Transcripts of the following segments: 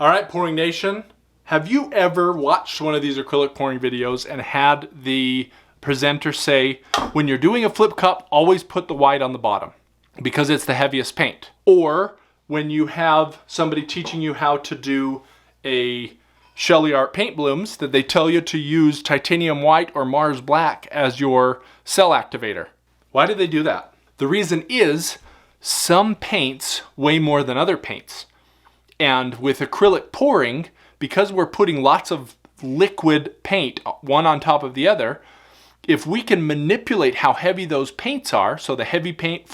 All right, Pouring Nation, have you ever watched one of these acrylic pouring videos and had the presenter say, when you're doing a flip cup, always put the white on the bottom because it's the heaviest paint? Or when you have somebody teaching you how to do a Shelly Art paint blooms, that they tell you to use titanium white or Mars black as your cell activator. Why do they do that? The reason is some paints weigh more than other paints. And with acrylic pouring, because we're putting lots of liquid paint one on top of the other, if we can manipulate how heavy those paints are, so the heavy paint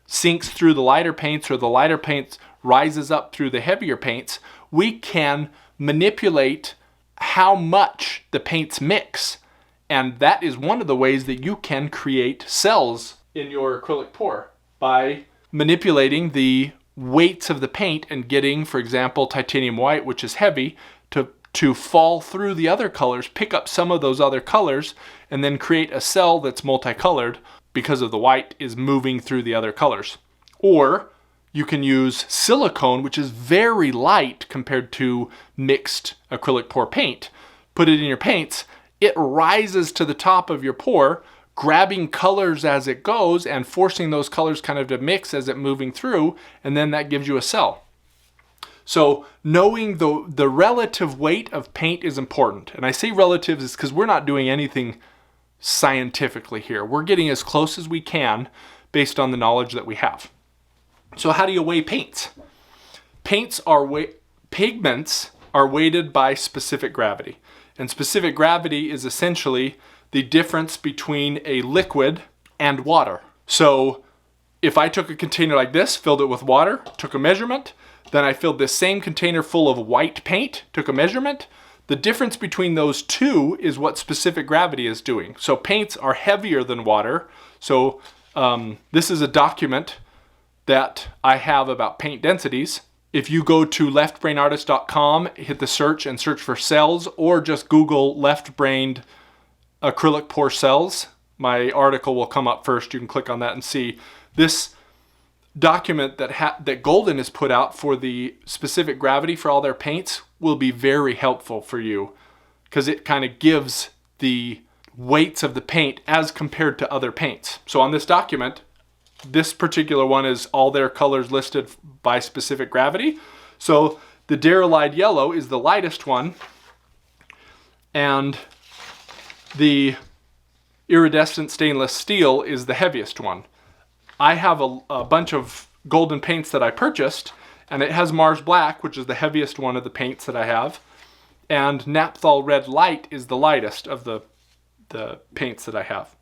sinks through the lighter paints or the lighter paints rises up through the heavier paints, we can manipulate how much the paints mix. And that is one of the ways that you can create cells in your acrylic pour, by manipulating the weights of the paint and getting, for example, titanium white, which is heavy, to fall through the other colors, pick up some of those other colors, and then create a cell that's multicolored because of the white is moving through the other colors. Or you can use silicone, which is very light compared to mixed acrylic pour paint. Put it in your paints, it rises to the top of your pour, grabbing colors as it goes and forcing those colors kind of to mix as it moving through, and then that gives you a cell. So knowing the relative weight of paint is important. And I say relative is because we're not doing anything scientifically here. We're getting as close as we can based on the knowledge that we have. So how do you weigh paints? Pigments are weighted by specific gravity. And specific gravity is essentially the difference between a liquid and water. So if I took a container like this, filled it with water, took a measurement, then I filled this same container full of white paint, took a measurement, the difference between those two is what specific gravity is doing. So paints are heavier than water. So this is a document that I have about paint densities. If you go to leftbrainartist.com, hit the search and search for cells, or just Google left-brained acrylic pour cells, my article will come up first. You can click on that and see this document that Golden has put out for the specific gravity for all their paints will be very helpful for you, because it kind of gives the weights of the paint as compared to other paints. So on this document, this particular one is all their colors listed by specific gravity. So the Derylide yellow is the lightest one, and the iridescent stainless steel is the heaviest one. I have a bunch of Golden paints that I purchased, and it has Mars Black, which is the heaviest one of the paints that I have, and Naphthol Red Light is the lightest of the paints that I have.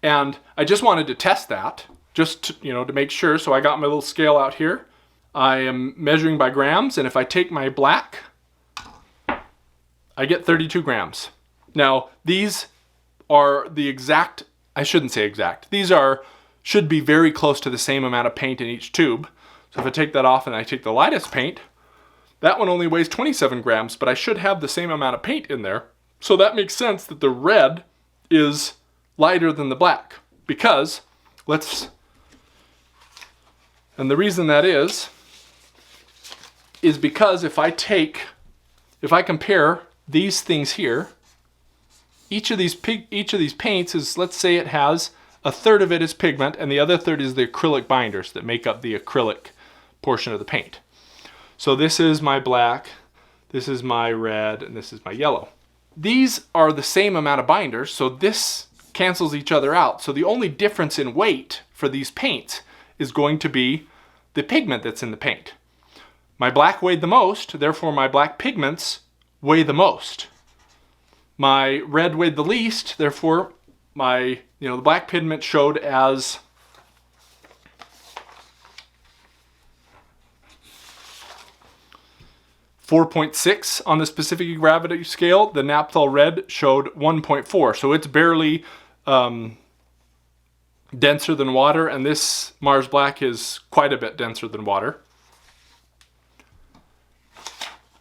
And I just wanted to test that, just to make sure. So I got my little scale out here. I am measuring by grams, and if I take my black, I get 32 grams. Now, these are the exact, I shouldn't say exact, these should be very close to the same amount of paint in each tube. So if I take that off and I take the lightest paint, that one only weighs 27 grams, but I should have the same amount of paint in there. So that makes sense that the red is lighter than the black, because and the reason that is because if I compare these things here, each of these paints is, let's say it has a third of it is pigment and the other third is the acrylic binders that make up the acrylic portion of the paint. So this is my black, this is my red, and this is my yellow. These are the same amount of binders, so this cancels each other out. So the only difference in weight for these paints is going to be the pigment that's in the paint. My black weighed the most, therefore my black pigments weigh the most. My red weighed the least, therefore my, the black pigment showed as 4.6 on the specific gravity scale. The Naphthol red showed 1.4, so it's barely denser than water, and this Mars Black is quite a bit denser than water.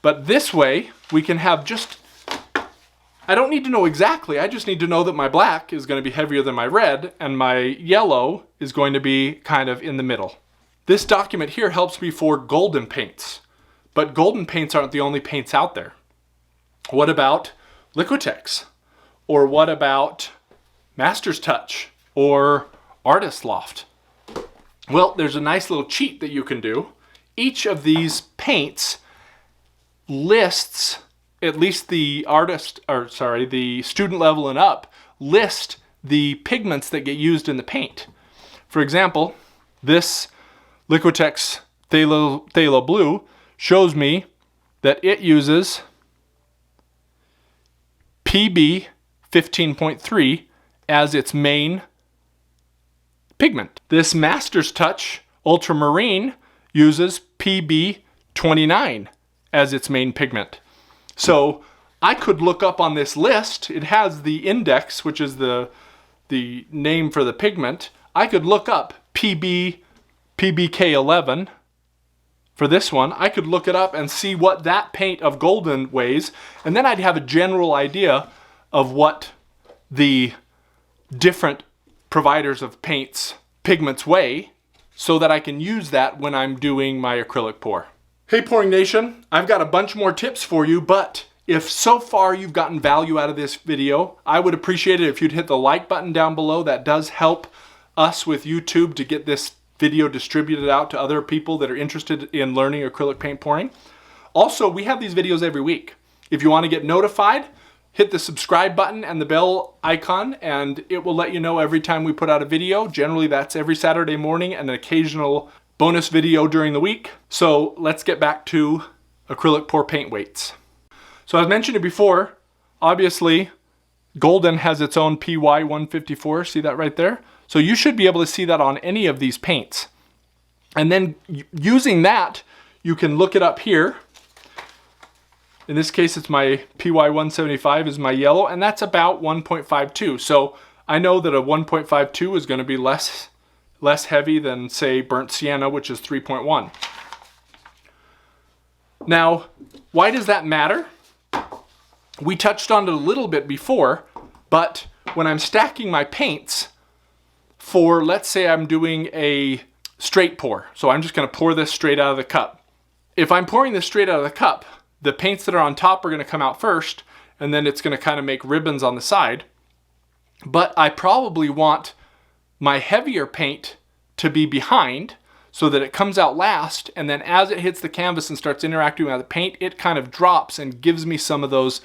But this way, we can have I don't need to know exactly, I just need to know that my black is going to be heavier than my red, and my yellow is going to be kind of in the middle. This document here helps me for Golden paints, But golden paints aren't the only paints out there. What about Liquitex? Or what about Master's Touch or Artist Loft? Well, there's a nice little cheat that you can do. Each of these paints lists, at least the the student level and up, list the pigments that get used in the paint. For example, this Liquitex Phthalo Blue shows me that it uses PB 15.3 as its main pigment. This Master's Touch Ultramarine uses PB 29 as its main pigment. So I could look up on this list. It has the index, which is the name for the pigment. I could look up PBK11 for this one. I could look it up and see what that paint of golden weighs, and then I'd have a general idea of what the different providers of pigments weigh, so that I can use that when I'm doing my acrylic pour. Hey Pouring Nation, I've got a bunch more tips for you, but if so far you've gotten value out of this video, I would appreciate it if you'd hit the like button down below. That does help us with YouTube to get this video distributed out to other people that are interested in learning acrylic paint pouring. Also, we have these videos every week. If you want to get notified, hit the subscribe button and the bell icon, and it will let you know every time we put out a video. Generally, that's every Saturday morning and an occasional bonus video during the week. So let's get back to acrylic pour paint weights. So as mentioned before, obviously, golden has its own PY 154. See that right there? So you should be able to see that on any of these paints. And then using that, you can look it up here. In this case, it's my PY 175 is my yellow, and that's about 1.52. So I know that a 1.52 is going to be less heavy than, say, burnt sienna, which is 3.1. Now, why does that matter? We touched on it a little bit before, but when I'm stacking my paints for, let's say I'm doing a straight pour, so I'm just going to pour this straight out of the cup. If I'm pouring this straight out of the cup, the paints that are on top are going to come out first, and then it's going to kind of make ribbons on the side. But I probably want my heavier paint to be behind so that it comes out last, and then as it hits the canvas and starts interacting with the paint, it kind of drops and gives me some of those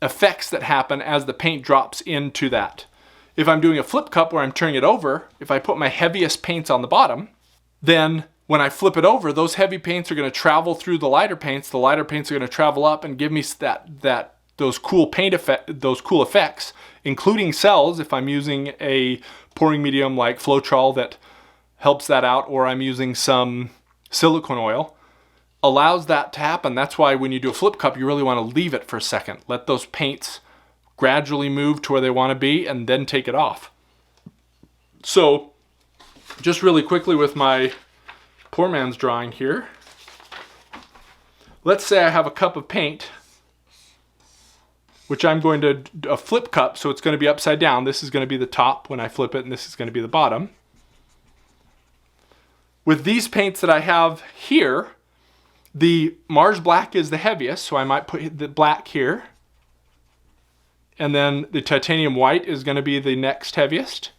effects that happen as the paint drops into that. If I'm doing a flip cup where I'm turning it over, if I put my heaviest paints on the bottom, then when I flip it over, those heavy paints are going to travel through the lighter paints. The lighter paints are going to travel up and give me those cool effects, including cells if I'm using a pouring medium like floetrol that helps that out, or I'm using some silicone oil, allows that to happen. That's why when you do a flip cup, you really want to leave it for a second. Let those paints gradually move to where they want to be and then take it off. So just really quickly with my poor man's drawing here. Let's say I have a cup of paint, which I'm going to a flip cup, so it's going to be upside down. This is going to be the top when I flip it, and this is going to be the bottom. With these paints that I have here, the Mars Black is the heaviest, so I might put the black here. And then the titanium white is going to be the next heaviest.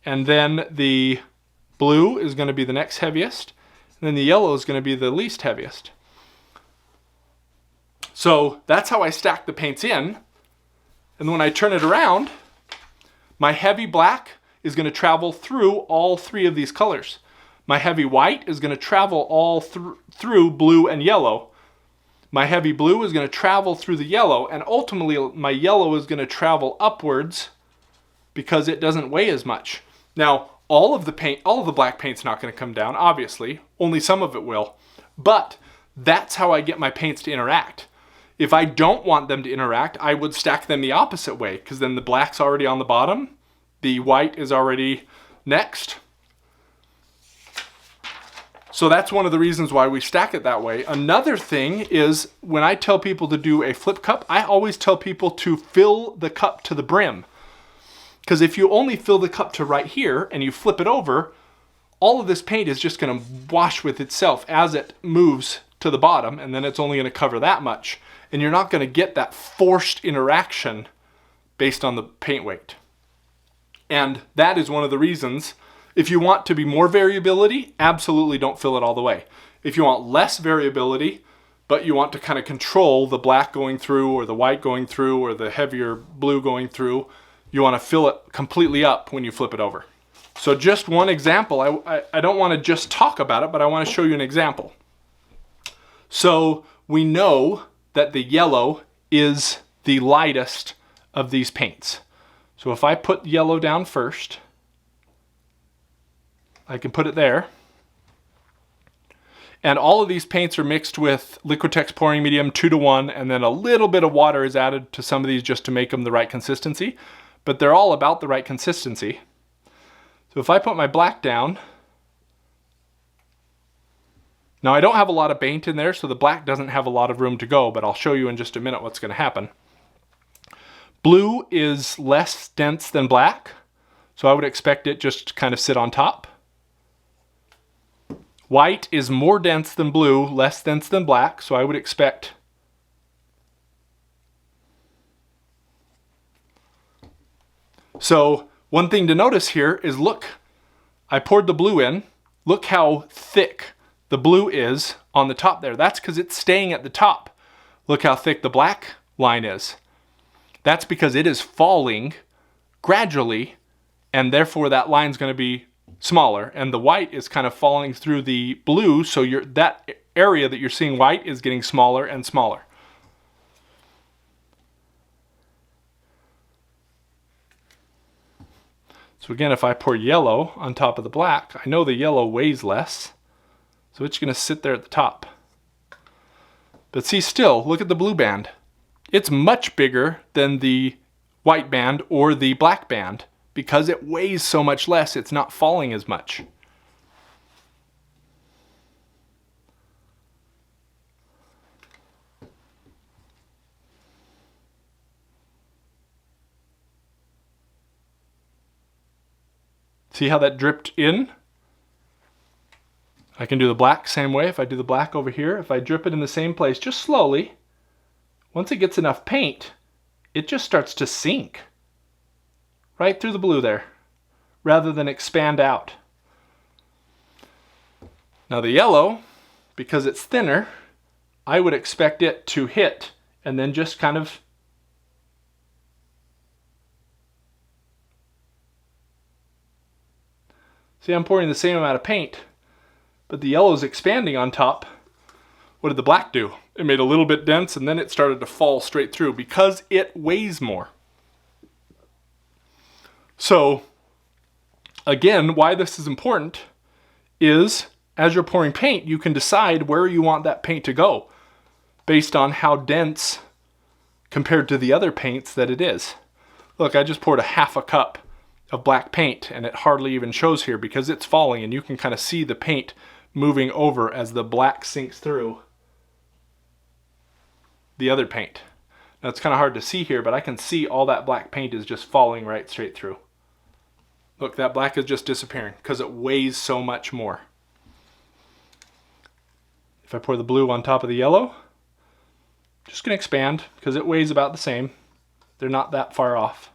And then the blue is going to be the next heaviest. And then the yellow is going to be the least heaviest. So that's how I stack the paints in. And when I turn it around, my heavy black is going to travel through all three of these colors. My heavy white is going to travel all through blue and yellow. My heavy blue is going to travel through the yellow, and ultimately my yellow is going to travel upwards because it doesn't weigh as much. Now, all of the black paint's not going to come down, obviously. Only some of it will. But that's how I get my paints to interact. If I don't want them to interact, I would stack them the opposite way, because then the black's already on the bottom, the white is already next. So that's one of the reasons why we stack it that way. Another thing is when I tell people to do a flip cup, I always tell people to fill the cup to the brim. Because if you only fill the cup to right here and you flip it over, all of this paint is just going to wash with itself as it moves to the bottom, and then it's only going to cover that much. And you're not going to get that forced interaction based on the paint weight. And that is one of the reasons, if you want to be more variability, absolutely don't fill it all the way. If you want less variability, but you want to kind of control the black going through or the white going through or the heavier blue going through, you want to fill it completely up when you flip it over. So just one example, I don't want to just talk about it, but I want to show you an example. So we know that the yellow is the lightest of these paints. So if I put yellow down first, I can put it there. And all of these paints are mixed with Liquitex pouring medium 2:1, and then a little bit of water is added to some of these just to make them the right consistency. But they're all about the right consistency. So if I put my black down, now I don't have a lot of paint in there, so the black doesn't have a lot of room to go, but I'll show you in just a minute what's going to happen. Blue is less dense than black, so I would expect it just to kind of sit on top. White is more dense than blue, less dense than black, so I would expect so one thing to notice here is, look, I poured the blue in. Look how thick the blue is on the top there. That's because it's staying at the top. Look how thick the black line is. That's because it is falling gradually, and therefore that line's going to be smaller. And the white is kind of falling through the blue, so that area that you're seeing white is getting smaller and smaller. So again, if I pour yellow on top of the black, I know the yellow weighs less, so it's going to sit there at the top. But see, still, look at the blue band. It's much bigger than the white band or the black band because it weighs so much less, it's not falling as much. See how that dripped in? I can do the black same way. If I do the black over here, if I drip it in the same place, just slowly, once it gets enough paint, it just starts to sink right through the blue there, rather than expand out. Now the yellow, because it's thinner, I would expect it to hit and then just kind of see, I'm pouring the same amount of paint, but the yellow is expanding on top. What did the black do? It made a little bit dense, and then it started to fall straight through because it weighs more. So, again, why this is important is, as you're pouring paint, you can decide where you want that paint to go based on how dense compared to the other paints that it is. Look, I just poured a half a cup of black paint, and it hardly even shows here because it's falling, and you can kind of see the paint moving over as the black sinks through the other paint. Now it's kind of hard to see here, but I can see all that black paint is just falling right straight through. Look, that black is just disappearing because it weighs so much more. If I pour the blue on top of the yellow, just gonna expand because it weighs about the same. They're not that far off.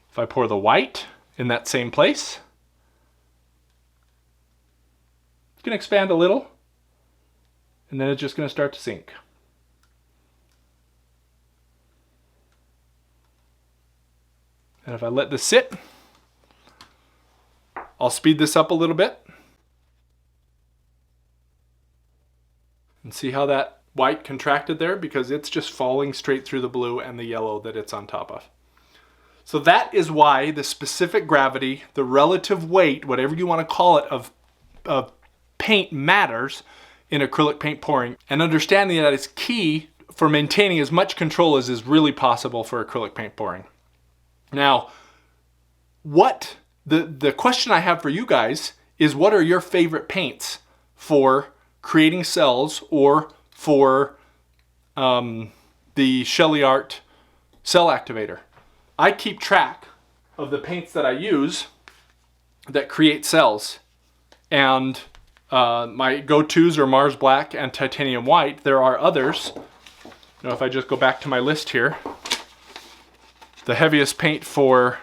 If I pour the white in that same place, it's going to expand a little, and then it's just going to start to sink. And if I let this sit, I'll speed this up a little bit. And see how that white contracted there? Because it's just falling straight through the blue and the yellow that it's on top of. So that is why the specific gravity, the relative weight, whatever you want to call it, of paint matters in acrylic paint pouring. And understanding that is key for maintaining as much control as is really possible for acrylic paint pouring. Now, the question I have for you guys is, what are your favorite paints for creating cells or for the Shelly Art cell activator? I keep track of the paints that I use that create cells, and My go-tos are Mars Black and Titanium White. There are others. You know, if I just go back to my list here, the heaviest paint for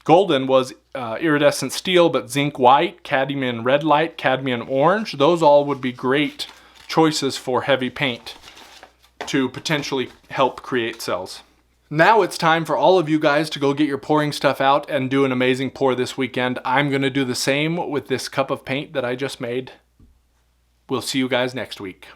golden was iridescent steel, but zinc white, cadmium red light, cadmium orange. Those all would be great choices for heavy paint to potentially help create cells. Now it's time for all of you guys to go get your pouring stuff out and do an amazing pour this weekend. I'm going to do the same with this cup of paint that I just made. We'll see you guys next week.